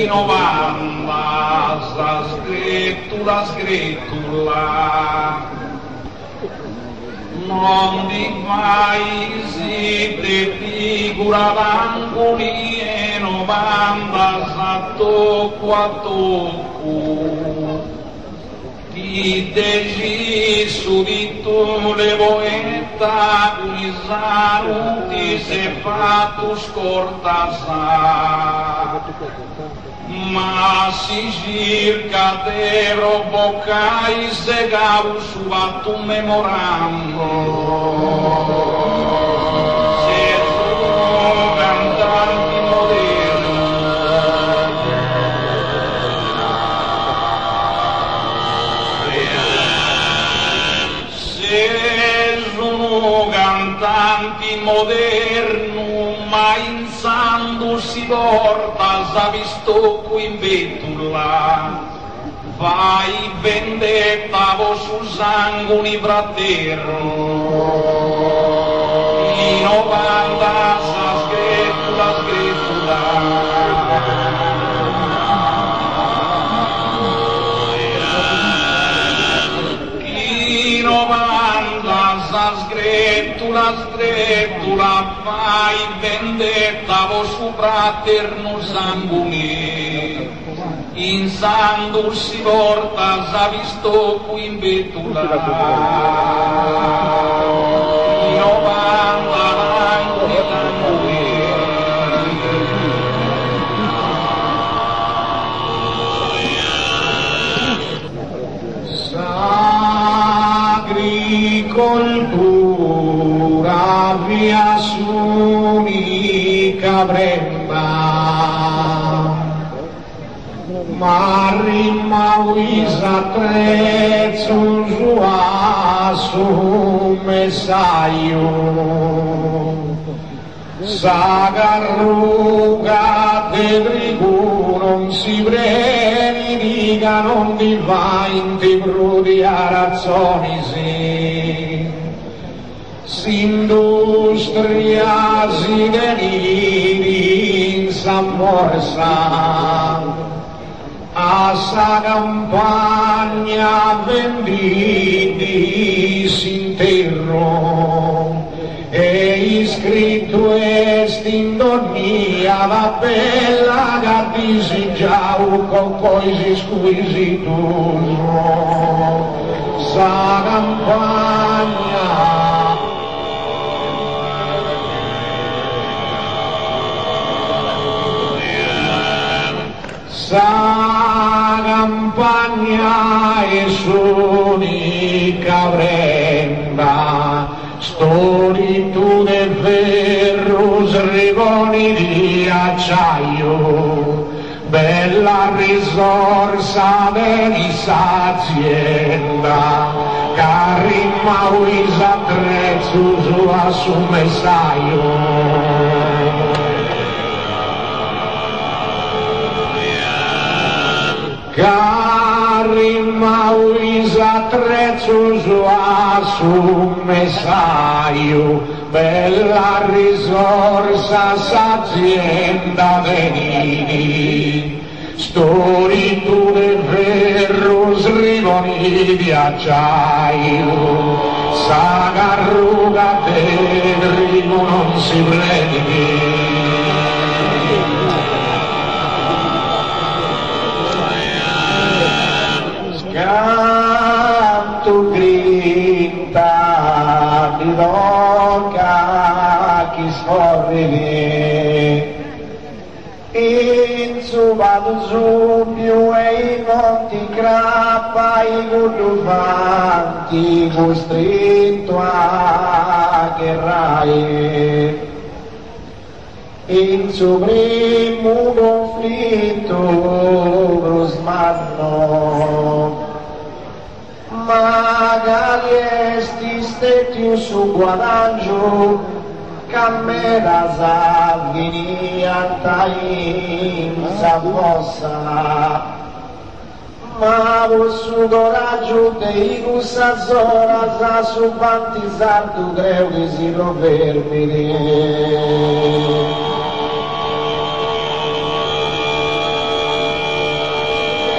90 sa scrittura non di paesi de figura d'angoli e 90 sa tocco a tocco ti deciso di tu le poeta cui saluti se fatto scorta sa ma si circa te robocai se gavu su fatto un memorando se sono cantanti moderni se sono cantanti moderni ma insando si porta sa visto qui in vetula vai vendetta vo su sangue fraterno i 90 sa scrittura i 90 sa scrittura vai vendetta vo su fraterno sangue insando si porta sa visto qui in vetula i 90 angoli Agricoltura via sunica bremba Marima wisa trezzo giua su messaio Sagarruga de trigu non si predica non ti va in ti brudi arazzonisi s'industria si deliri in s'ammorsa a sa campagna venditi s'interro e iscritto estindonia la bella gatisi già con coisi squisito sa campagna sa campagna è s'unica brenda storitude ferro srivoni di acciaio bella risorsa dell'azienda carima wisa attrezzo sua su messaio Carima wisa attrezzo su messaio bella risorsa s'azienda venini storitude ferro srivoni di acciaio sagarruga del rigo non si predi canto grinta di loca chi scorre in su vado su più e non ti crappa i gullufanti costretto a guerrare in suo primo conflitto rosmano magari esti stetti su guadagno camera sa viniata in sa mossa ma su coraggio dei gusa zora sa su quanti sartu creo che si provermi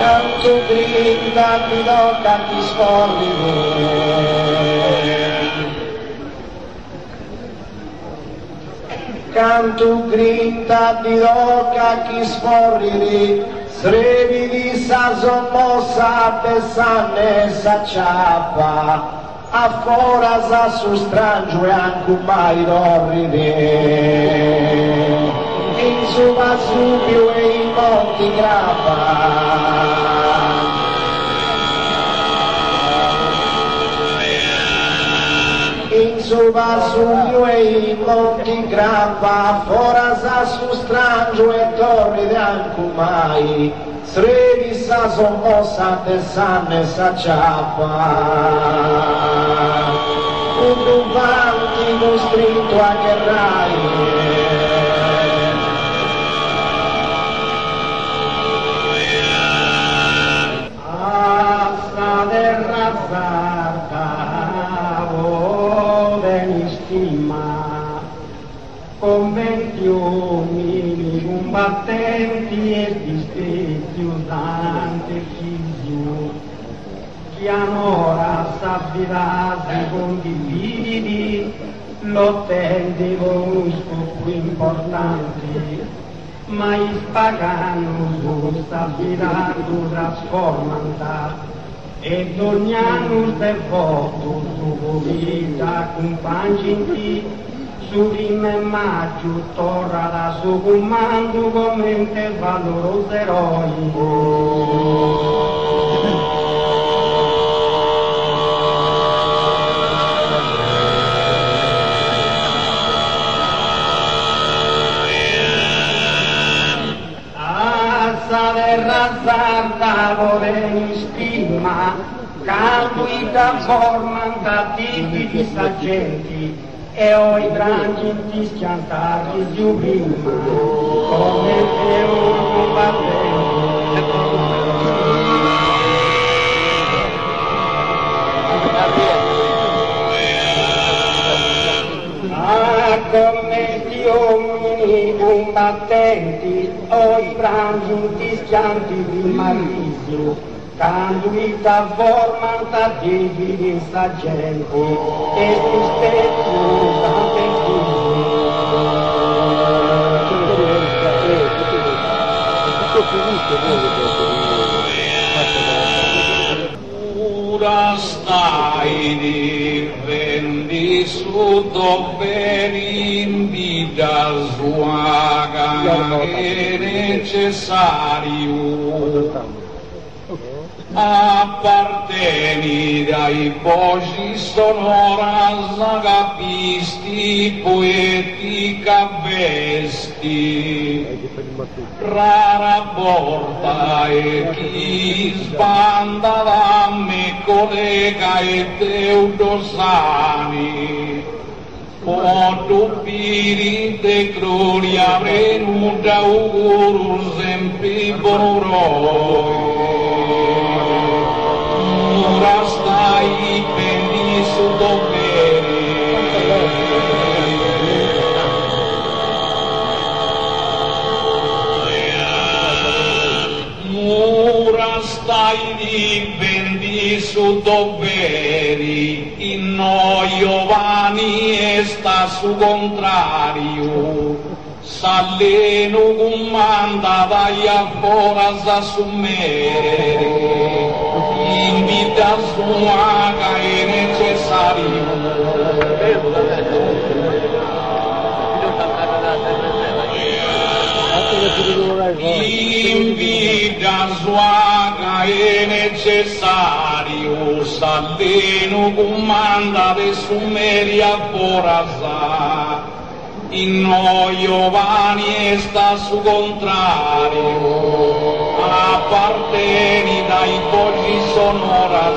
Canto grinda di tocca ti scorri, canto grinda di tocca chi sforri, srevi di sa sommossa bessanne s'acciappa, a fora sa su strangio e anche mai dorride, in su Vesuvio e i monti grappa. In su Vesuvio e i monti grappa, fora sa su strangio e torride anche mai, srevi sa sommossa bessanne s'acciappa, un duvanti costretto a guerrai. Assa terra sarda, o stima, convenzioni, combattenti e distretti usanti figlio, che hanno s'abitati condividi, lottenti con scopi importanti, ma spagano s'abitando trasformata, e ogni anno devoto su vita compagni su rime maggio torna da suo comando come valoroso eroi. Assa terra sarda vorrei stima, campo i da forman da tipi di saggenti, e ho i branchi di schiantarli giù prima, come se un combattente. Come gli uomini combattenti, ho i branchi di schianti di malizio, canduita formanta di saggenti e ti spezzo tante ora stai di vendi su dove invita sua è necessario apparteni dai voci sonora capisti poetica vesti rara porta e chi sbanda da me collega e teudosani o tu de gloria venuta augurus empi boroi ora stai pendi su doveri ora stai pendi su doveri in noi Giovanni e sta su contrario Saleno comanda vai a fora sa summere invita sua che è necessario invita sua che è necessario Saleno comanda de summeri a fora sa in noi Giovanni sta su contrario apparteni dai voci sonora